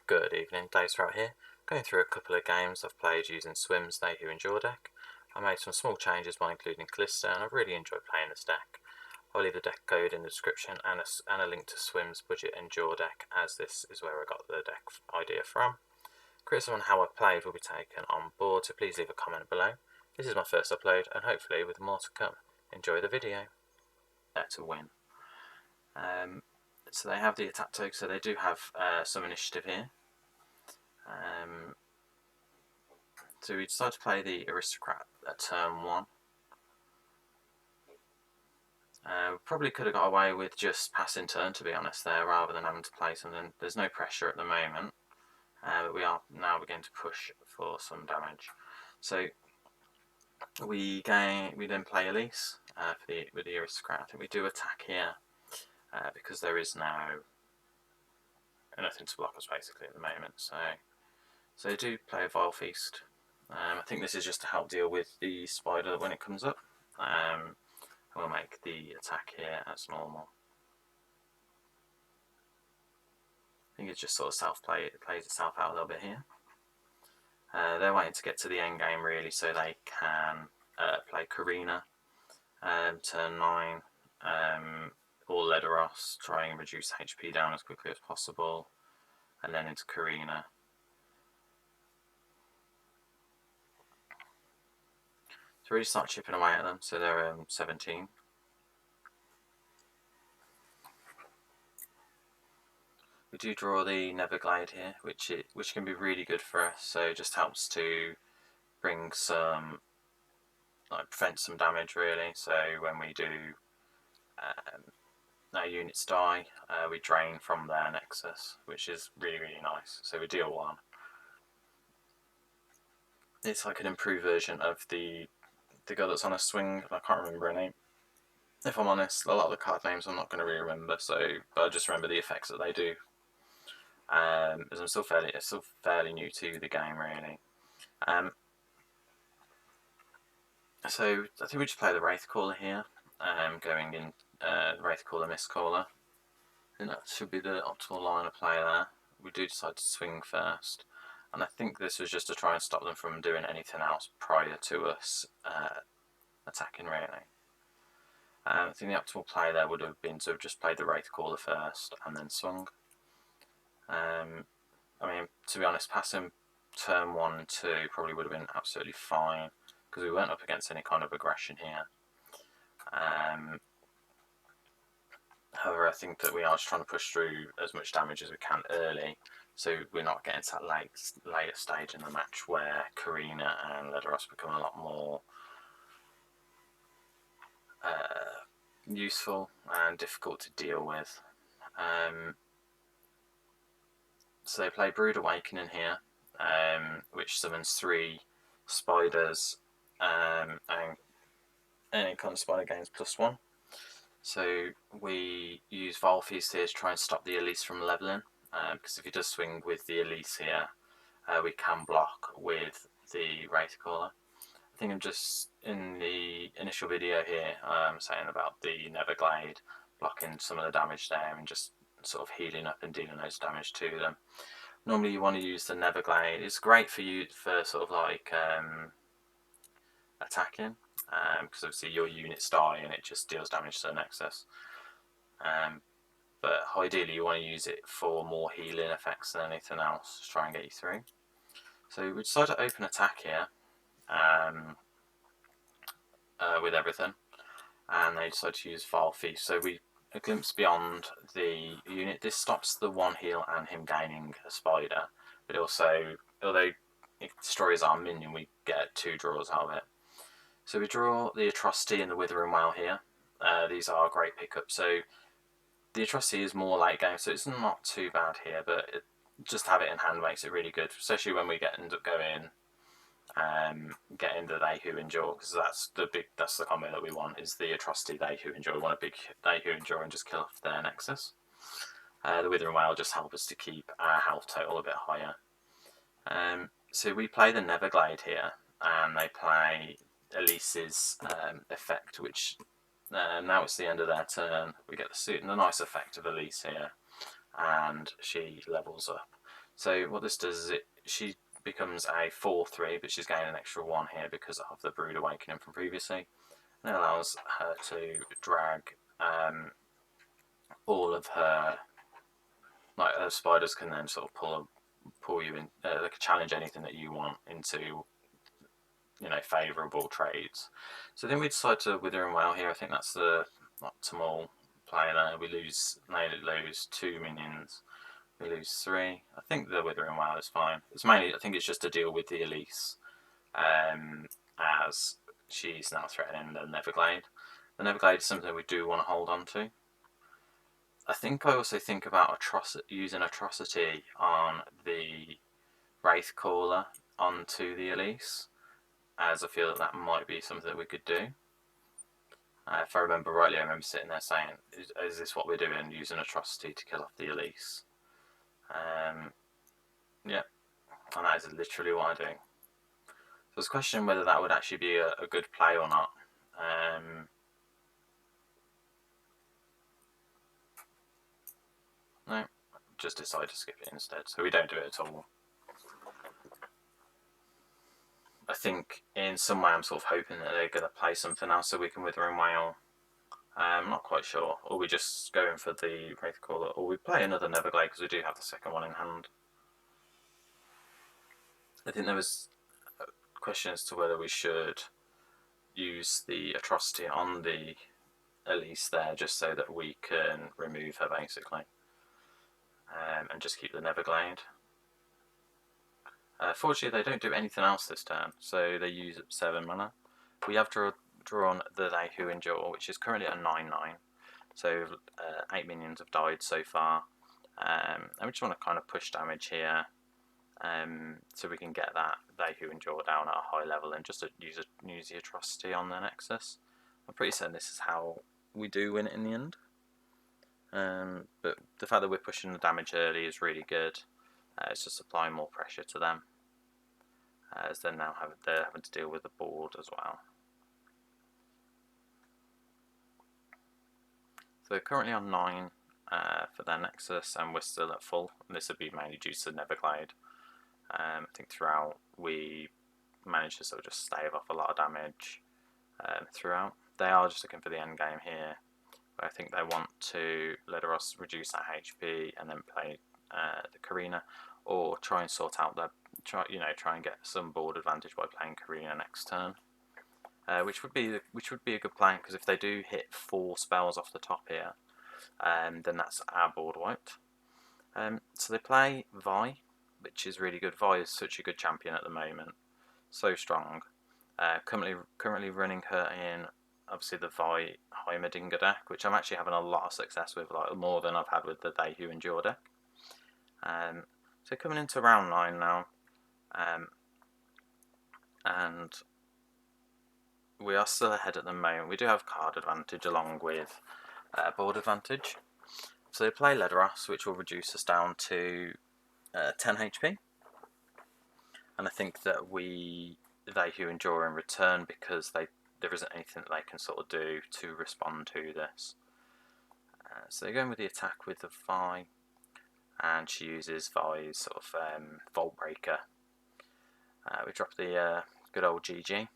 Good evening, Dave's throughout here. Going through a couple of games I've played using Swim's They Who Endure deck. I made some small changes by including Kalista and I've really enjoyed playing this deck. I'll leave the deck code in the description and a link to Swim's Budget Endure deck, as this is where I got the deck idea from. Criticism on how I played will be taken on board, so please leave a comment below. This is my first upload and hopefully with more to come. Enjoy the video. To win. So they have the attack token, so they do have some initiative here. So we decided to play the Aristocrat at turn 1. We probably could have got away with just passing turn, to be honest, there, rather than having to play something. There's no pressure at the moment, but we are now beginning to push for some damage. So we then play Elise with the Aristocrat. I think we do attack here because there is now nothing to block us basically at the moment. So they do play a Vile Feast. I think this is just to help deal with the spider when it comes up. We'll make the attack here as normal. I think it's just sort of it plays itself out a little bit here. They're waiting to get to the end game really, so they can play Karina, turn 9, or Ledoros, try and reduce HP down as quickly as possible, and then into Karina. So really start chipping away at them, so they're 17. We do draw the Neverglade here, which can be really good for us, so it just helps to bring some, prevent some damage really. So when we do our units die, we drain from their nexus, which is really nice. So we deal 1. It's like an improved version of the girl that's on a swing. I can't remember her name. If I'm honest, a lot of the card names I'm not going to really remember. But I just remember the effects that they do. As I'm still fairly new to the game, really. So I think we just play the Wraithcaller here, going in Wraithcaller, Mistcaller. I think that should be the optimal line of play there. We do decide to swing first, and I think this was just to try and stop them from doing anything else prior to us attacking, really. I think the optimal play there would have been to have just played the Wraithcaller first and then swung. I mean, to be honest, passing turn 1 and 2 probably would have been absolutely fine, because we weren't up against any kind of aggression here. However, I think that we are just trying to push through as much damage as we can early, so we're not getting to that later stage in the match where Karina and Ledoros become a lot more useful and difficult to deal with. So they play Brood Awakening here, which summons 3 spiders, and any kind of spider gains +1. So we use Vile Feast here to try and stop the Elise from leveling, because if he does swing with the Elise here, we can block with the Wraithcaller. I think I'm just in the initial video here saying about the Neverglade blocking some of the damage there and just sort of healing up and dealing those damage to them. Normally you want to use the Neverglade. It's great for you for sort of like attacking, because obviously your units die and it just deals damage to the nexus. But ideally you want to use it for more healing effects than anything else to try and get you through. So we decide to open attack here with everything, and they decide to use Vile Feast. So we a glimpse beyond the unit. This stops the 1 heal and him gaining a spider, but also, although it destroys our minion, we get 2 draws out of it. So we draw the Atrocity and the Withering Wail here. These are great pickups. So the Atrocity is more late game, so it's not too bad here, but just have it in hand makes it really good, especially when we end up going getting the They Who Endure, because that's the combo that we want, is the Atrocity They Who Endure. We want a big They Who Endure and just kill off their nexus. The Withering Wail just help us to keep our health total a bit higher. So we play the Neverglade here, and they play Elise's effect, which now it's the end of their turn. We get the nice effect of Elise here, and she levels up. So what this does is she becomes a 4/3, but she's gaining an extra 1 here because of the Brood Awakening from previously. And it allows her to drag all of her, like her spiders can then sort of pull you in, they can challenge anything that you want into, favourable trades. So then we decide to Wither and Wail here. I think that's the optimal play there. We lose 2 minions. We lose 3. I think the Wither and Wail is fine. I think it's just to deal with the Elise, as she's now threatening the Neverglade. The Neverglade is something we do want to hold on to. I think I also think about using Atrocity on the Wraith Caller onto the Elise, as I feel that might be something that we could do. If I remember rightly, I remember sitting there saying, is this what we're doing, using Atrocity to kill off the Elise? Yeah, and that is literally what I'm doing. So it's a question whether that would actually be a good play or not. No, just decide to skip it instead, so we don't do it at all. I think in some way I'm sort of hoping that they're going to play something else so we can Wither and Wail. I'm not quite sure. Or we just go in for the Wraith Caller, or we play another Neverglade because we do have the second one in hand. I think there was a question as to whether we should use the Atrocity on the Elise there just so that we can remove her basically, and just keep the Neverglade. Fortunately, they don't do anything else this turn, so they use 7 mana. We have drawn the They Who Endure, which is currently at 9/9. So 8 minions have died so far. And we just want to kind of push damage here, so we can get that They Who Endure down at a high level and just use the Atrocity on the Nexus. I'm pretty certain this is how we do win it in the end. But the fact that we're pushing the damage early is really good. It's just applying more pressure to them, as they're having to deal with the board as well. So they're currently on 9 for their Nexus, and we're still at full. And this would be mainly due to Neverglade. I think throughout we managed to sort of just stave off a lot of damage throughout. They are just looking for the end game here, but I think they want to let us reduce that HP and then play the Karina, or try and sort out try and get some board advantage by playing Karina next turn. Which would be a good plan, because if they do hit 4 spells off the top here, then that's our board wiped. So they play Vi, which is really good. Vi is such a good champion at the moment, so strong. Currently running her in obviously the Vi Heimerdinger deck, which I'm actually having a lot of success with, like more than I've had with the They Who Endure deck. So coming into round 9 now, and we are still ahead at the moment. We do have card advantage along with board advantage. So they play Ledros, which will reduce us down to 10 HP. And I think that They Who Endure in return, because there isn't anything that they can sort of do to respond to this. So they're going with the attack with the Vi, and she uses Vi's sort of Vault Breaker. We drop the good old GG.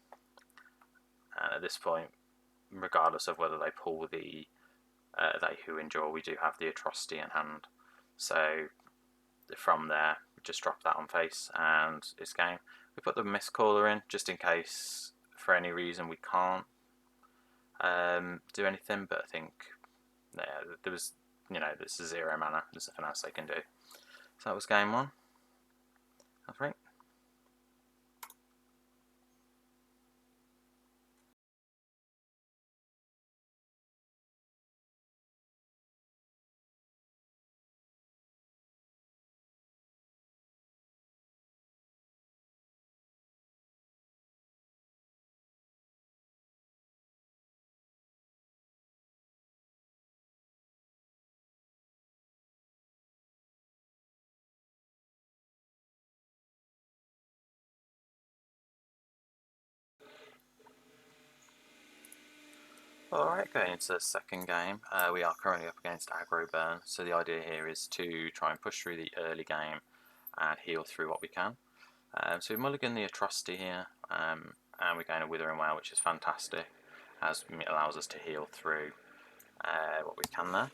And at this point, regardless of whether they pull the They Who Endure, we do have the Atrocity in hand. So from there, we just drop that on face and it's game. We put the Mistcaller in just in case for any reason we can't do anything, but I think there was, this is 0 mana, there's nothing else they can do. So that was game 1. That's right. Alright, going into the second game, we are currently up against Aggro Burn, so the idea here is to try and push through the early game and heal through what we can. So we mulligan the Atrocity here, and we gain a Withering Wail, which is fantastic, as it allows us to heal through what we can there.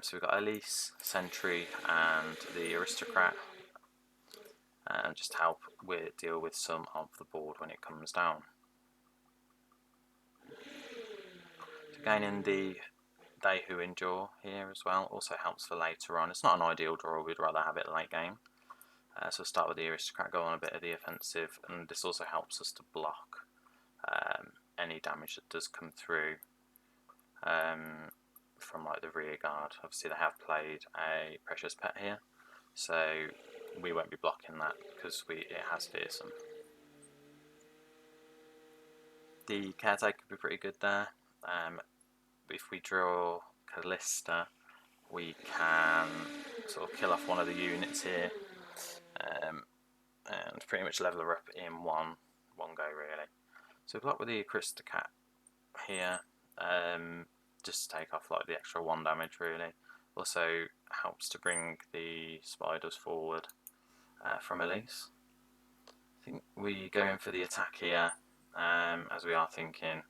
So we've got Elise, Sentry, and the Aristocrat, just to help deal with some of the board when it comes down. So gaining the They Who Endure here as well also helps for later on. It's not an ideal draw, we'd rather have it late game. So we'll start with the Aristocrat, go on a bit of the offensive, and this also helps us to block any damage that does come through from like the rear guard. Obviously they have played a Precious Pet here, so we won't be blocking that because it has Fearsome. The Caretaker could be pretty good there. If we draw Kalista, we can sort of kill off one of the units here, and pretty much level her up in one go really. So block with the Aristocrat here, just to take off like the extra 1 damage really. Also helps to bring the spiders forward from Elise. I think we go in for the attack here, as we are thinking,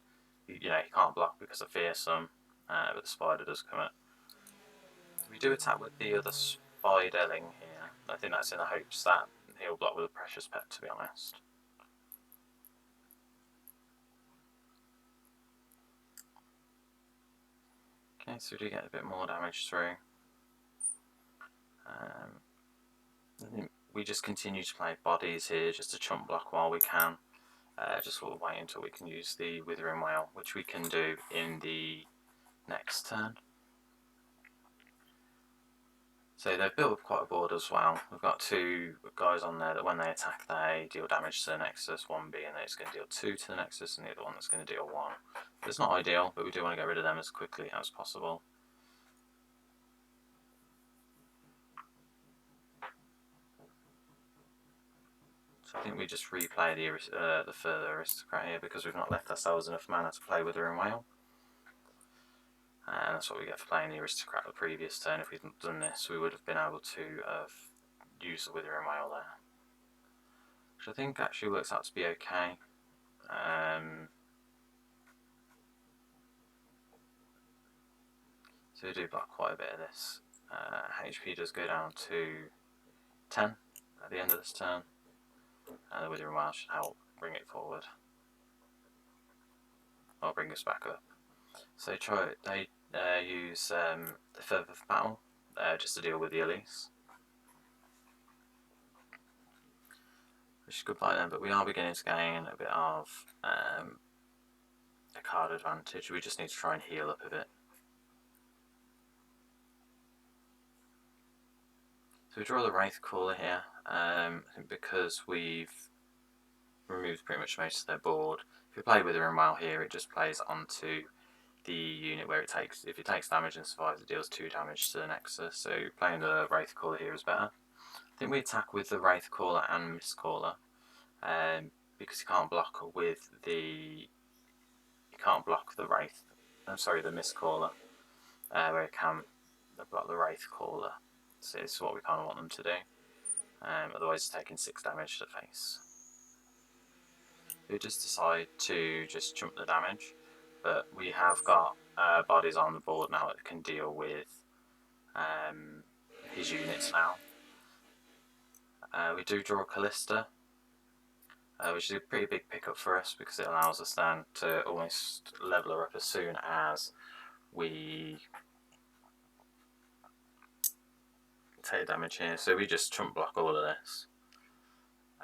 you know, he can't block because of Fearsome, but the spider does come up. We do attack with the other spiderling here. I think that's in the hopes that he'll block with a Precious Pet, to be honest. Okay, so we do get a bit more damage through. We just continue to play bodies here just to chump block while we can. Just sort of wait until we can use the Withering Wail, which we can do in the next turn. So they've built up quite a board as well. We've got 2 guys on there that when they attack they deal damage to the Nexus, one being that it's going to deal 2 to the Nexus and the other one that's going to deal 1. It's not ideal, but we do want to get rid of them as quickly as possible. So I think we just replay the further Aristocrat here because we've not left ourselves enough mana to play Withering Wail. And that's what we get for playing the Aristocrat the previous turn. If we'd done this, we would have been able to use the Withering Wail there, which I think actually works out to be okay. So we do block quite a bit of this. HP does go down to 10 at the end of this turn, and the Withering Wail should help bring it forward, or bring us back up. So they use the Feather of Battle just to deal with the Elise, which is good by them, but we are beginning to gain a bit of a card advantage. We just need to try and heal up a bit. So we draw the Wraithcaller here, because we've removed pretty much most of their board. If we play Withering Wail here, it just plays onto the unit where if it takes damage and survives, it deals 2 damage to the Nexus, so playing the Wraithcaller here is better. I think we attack with the Wraithcaller and Mistcaller, because you can't block with the the Mistcaller, where it can block the Wraithcaller. So it's what we kind of want them to do. Otherwise it's taking 6 damage to the face. We just decide to just jump the damage, but we have got bodies on the board now that can deal with his units now. We do draw Kalista, which is a pretty big pickup for us because it allows us then to almost level her up as soon as we take damage here. So we just chump block all of this,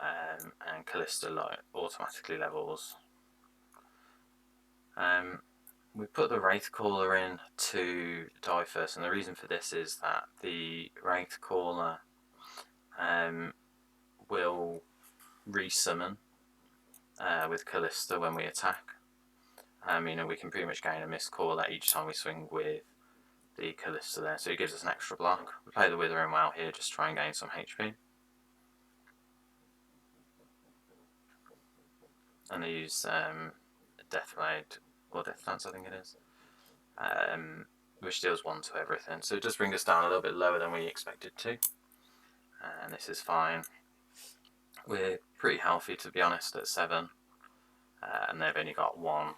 and Kalista automatically levels. We put the Wraithcaller in to die first, and the reason for this is that the Wraithcaller will resummon with Kalista when we attack. You know, we can pretty much gain a Mistcaller each time we swing with the Kalista there, so it gives us an extra block. We play the Withering Wail here, just try and gain some HP. And they use Deathblade, or Death Dance I think it is, which deals 1 to everything, so it does bring us down a little bit lower than we expected to. and this is fine. We're pretty healthy, to be honest, at 7, and they've only got 1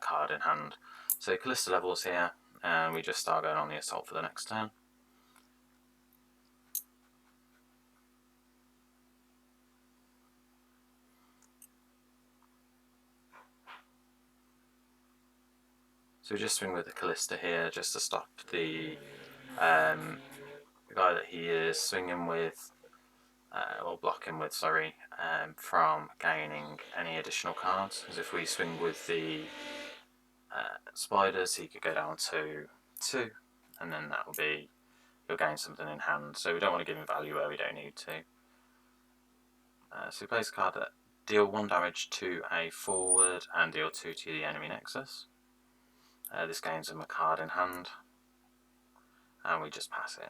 card in hand. So Kalista levels here, and we just start going on the assault for the next turn. So we just swing with the Kalista here just to stop the guy that he is swinging with, or blocking with, sorry, from gaining any additional cards. Because if we swing with the spiders, he could go down to 2, and then that will be, he'll gain something in hand. So we don't want to give him value where we don't need to. So he plays a card that deal 1 damage to a forward and deal 2 to the enemy nexus. This gains him a card in hand, and we just pass it.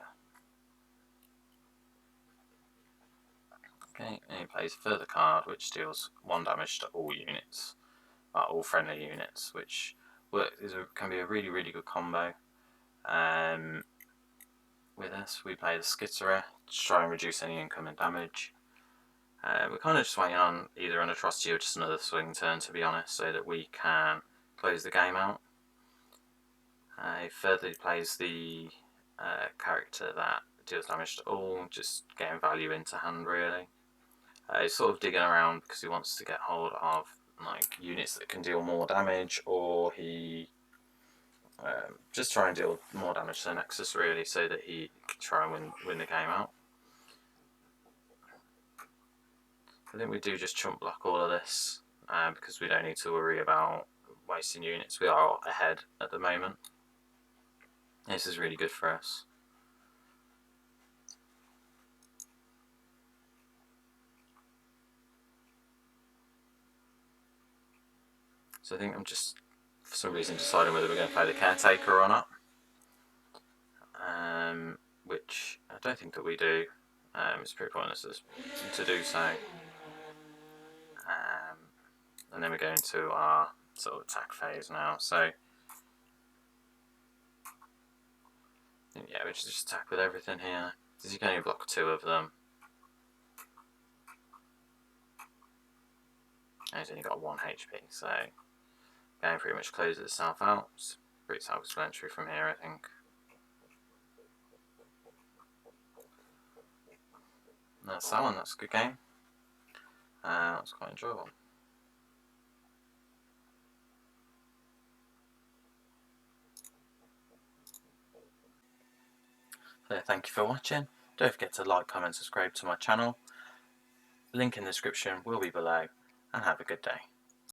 Okay, and he plays a further card which deals 1 damage to all units, all friendly units, which can be a really, really good combo. With this, we play the Skitterer to try and reduce any incoming damage. We're kind of just waiting on either an atrocity or just another swing turn, to be honest, so that we can close the game out. He further plays the character that deals damage to all, just getting value into hand really. He's sort of digging around because he wants to get hold of like units that can deal more damage, or he just try and deal more damage to the Nexus really, so that he can try and win the game out. I think we do just chump block all of this because we don't need to worry about wasting units. We are ahead at the moment. This is really good for us. So I think I'm just, for some reason, deciding whether we're going to play the Caretaker or not. Which I don't think that we do. It's pretty pointless to do so. And then we go into our sort of attack phase now. So yeah, we just attack with everything here. Because you can only block 2 of them. And he's only got 1 HP, so game pretty much closes itself out. It's pretty self-explanatory from here, I think. And that's that one. That's a good game. That's quite enjoyable. So thank you for watching. Don't forget to like, comment, subscribe to my channel. Link in the description will be below, and have a good day.